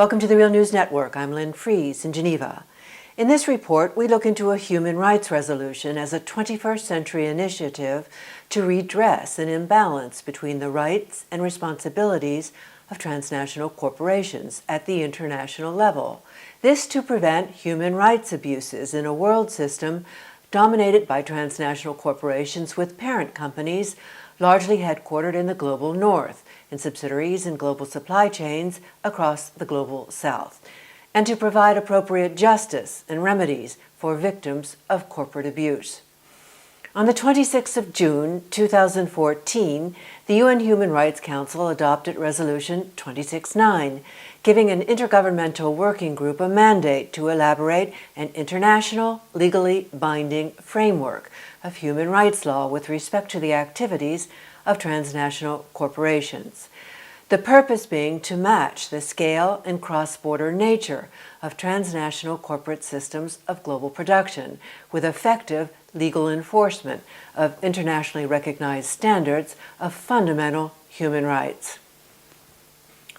Welcome to the Real News Network. I'm Lynn Fries in Geneva. In this report, we look into a human rights resolution as a 21st century initiative to redress an imbalance between the rights and responsibilities of transnational corporations at the international level. This to prevent human rights abuses in a world system dominated by transnational corporations with parent companies largely headquartered in the global north and subsidiaries in global supply chains across the global south, and to provide appropriate justice and remedies for victims of corporate abuse. On the 26th of June 2014, the UN Human Rights Council adopted Resolution 269, giving an intergovernmental working group a mandate to elaborate an international, legally binding framework of human rights law with respect to the activities of transnational corporations. The purpose being to match the scale and cross-border nature of transnational corporate systems of global production with effective legal enforcement of internationally recognized standards of fundamental human rights.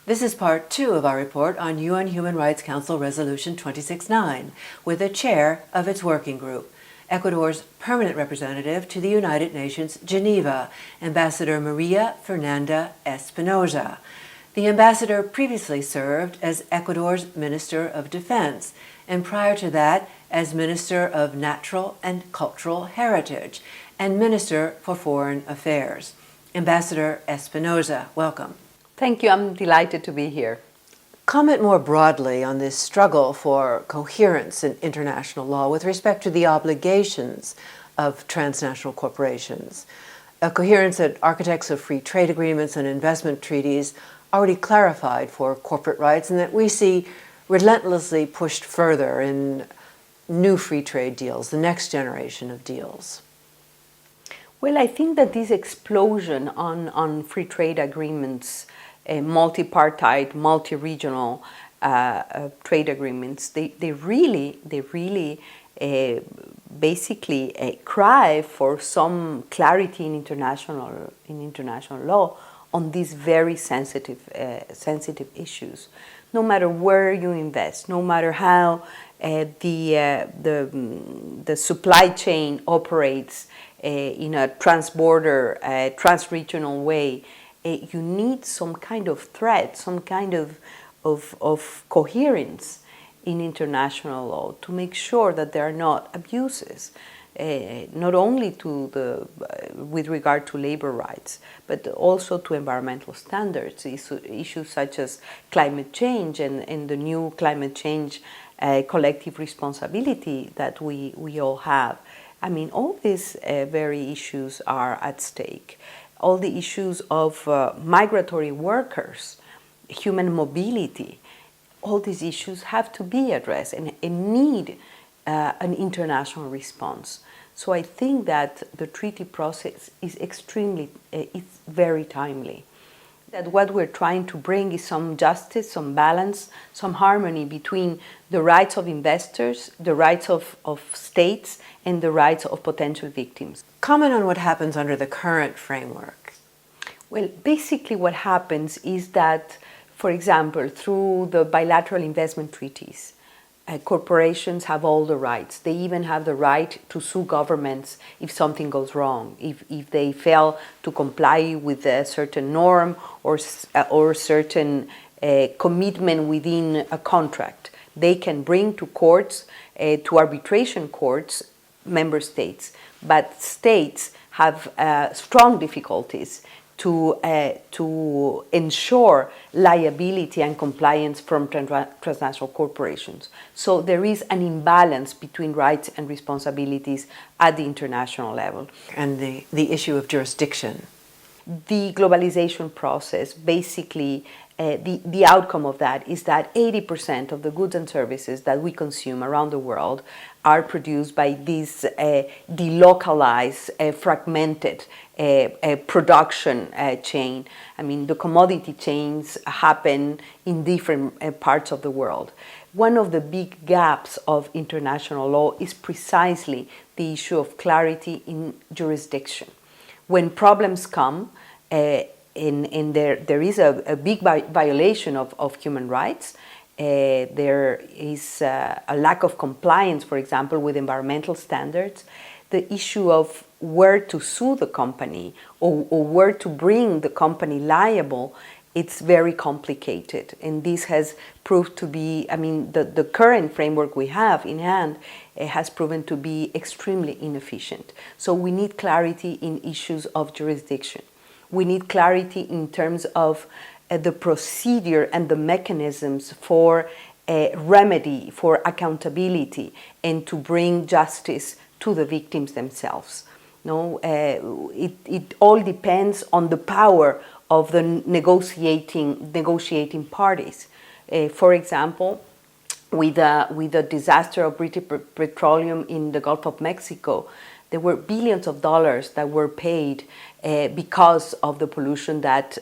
This is part 2 of our report on UN Human Rights Council Resolution 269, with the chair of its working group, Ecuador's permanent representative to the United Nations, Geneva, Ambassador Maria Fernanda Espinosa. The ambassador previously served as Ecuador's Minister of Defense, and prior to that as Minister of Natural and Cultural Heritage and Minister for Foreign Affairs. Ambassador Espinosa, welcome. Thank you. I'm delighted to be here. Comment more broadly on this struggle for coherence in international law with respect to the obligations of transnational corporations. A coherence that architects of free trade agreements and investment treaties already clarified for corporate rights, and that we see relentlessly pushed further in new free trade deals, the next generation of deals. Well, I think that this explosion on free trade agreements, multi-partite, multi-regional trade agreements, they really basically cry for some clarity in international law on these very sensitive issues. No matter where you invest, no matter how the supply chain operates in a transborder, transregional way, you need some kind of thread, some kind of coherence in international law to make sure that there are not abuses, not only with regard to labor rights, but also to environmental standards, issues such as climate change and the new climate change collective responsibility that we all have. I mean, all these very issues are at stake. All the issues of migratory workers, human mobility, all these issues have to be addressed and need an international response. So I think that the treaty process is it's very timely. That what we're trying to bring is some justice, some balance, some harmony between the rights of investors, the rights of states, and the rights of potential victims. Comment on what happens under the current framework. Well, basically what happens is that, for example, through the bilateral investment treaties, corporations have all the rights. They even have the right to sue governments if something goes wrong, if they fail to comply with a certain norm or certain commitment within a contract. They can bring to courts, to arbitration courts, member states, but states have strong difficulties to ensure liability and compliance from transnational corporations. So there is an imbalance between rights and responsibilities at the international level. And the issue of jurisdiction. The globalization process, basically, the outcome of that is that 80% of the goods and services that we consume around the world are produced by this delocalized, fragmented production chain. I mean, the commodity chains happen in different parts of the world. One of the big gaps of international law is precisely the issue of clarity in jurisdiction. When problems come, and there is a big violation of human rights, there is a lack of compliance, for example, with environmental standards. The issue of where to sue the company or where to bring the company liable, it's very complicated. And this has proved to be, the current framework we have in hand has proven to be extremely inefficient. So we need clarity in issues of jurisdiction. We need clarity in terms of the procedure and the mechanisms for remedy, for accountability, and to bring justice to the victims themselves. No, it all depends on the power of the negotiating parties. For example, with the disaster of British petroleum in the Gulf of Mexico, there were billions of dollars that were paid because of the pollution that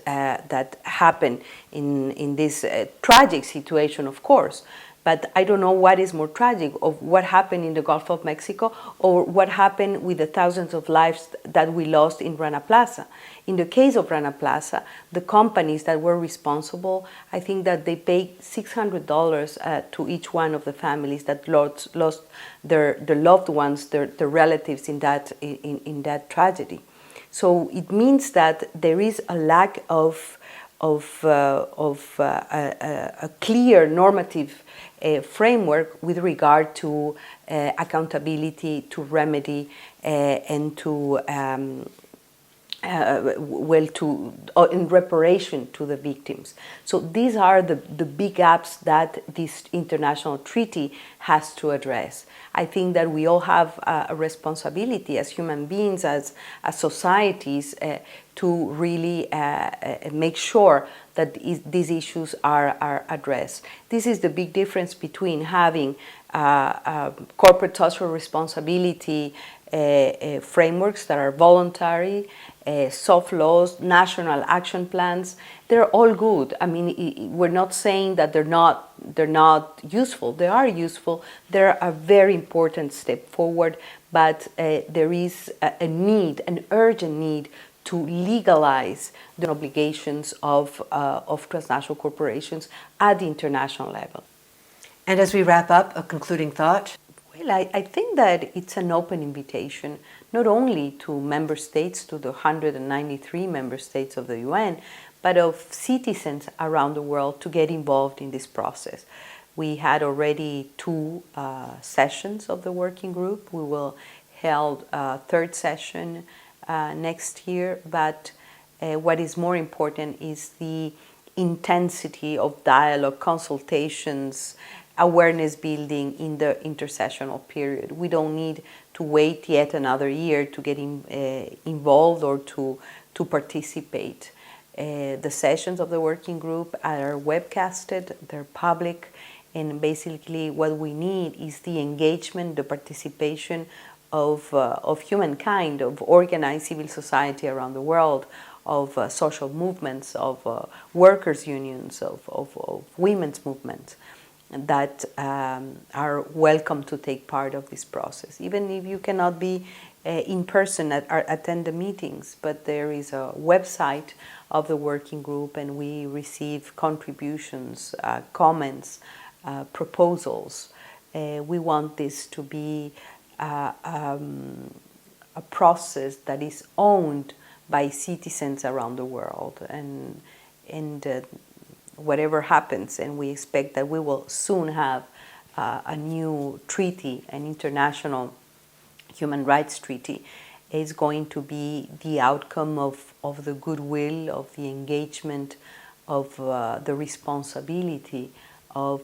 happened in this tragic situation, of course. But I don't know what is more tragic, of what happened in the Gulf of Mexico or what happened with the thousands of lives that we lost in Rana Plaza. In the case of Rana Plaza, the companies that were responsible, I think that they paid $600 to each one of the families that lost their loved ones, their relatives in that tragedy. So it means that there is a lack of a clear normative framework with regard to accountability, to remedy, and to in reparation to the victims. So these are the big gaps that this international treaty has to address. I think that we all have a responsibility as human beings, as societies, to really make sure that these issues are addressed. This is the big difference between having corporate social responsibility frameworks that are voluntary, soft laws, national action plans. They're all good. We're not saying that they're not useful. They are useful. They're a very important step forward, but there is an urgent need to legalize the obligations of transnational corporations at the international level. And as we wrap up, a concluding thought? Well, I think that it's an open invitation, not only to member states, to the 193 member states of the UN, but of citizens around the world to get involved in this process. We had already 2 sessions of the working group. We will hold a 3rd session next year, but what is more important is the intensity of dialogue, consultations, awareness building in the intersessional period. We don't need to wait yet another year to get involved or to participate. The sessions of the working group are webcasted, they're public, and basically what we need is the engagement, the participation of humankind, of organized civil society around the world, of social movements, of workers' unions, of women's movements that are welcome to take part of this process. Even if you cannot be in person attend the meetings, but there is a website of the working group and we receive contributions, comments, proposals. We want this to be a process that is owned by citizens around the world, and whatever happens, and we expect that we will soon have a new treaty, an international human rights treaty, is going to be the outcome of the goodwill, of the engagement, of the responsibility of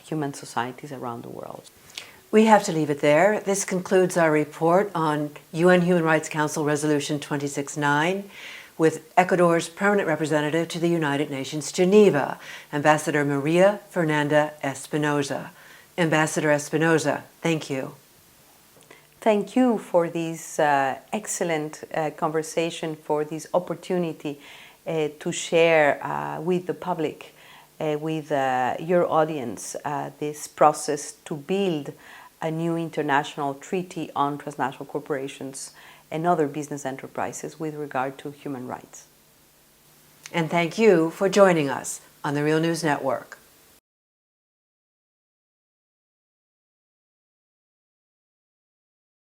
human societies around the world. We have to leave it there. This concludes our report on UN Human Rights Council Resolution 269 with Ecuador's permanent representative to the United Nations, Geneva, Ambassador Maria Fernanda Espinosa. Ambassador Espinosa, thank you. Thank you for this excellent conversation, for this opportunity to share with the public, with your audience, this process to build a new international treaty on transnational corporations and other business enterprises with regard to human rights. And thank you for joining us on the Real News Network.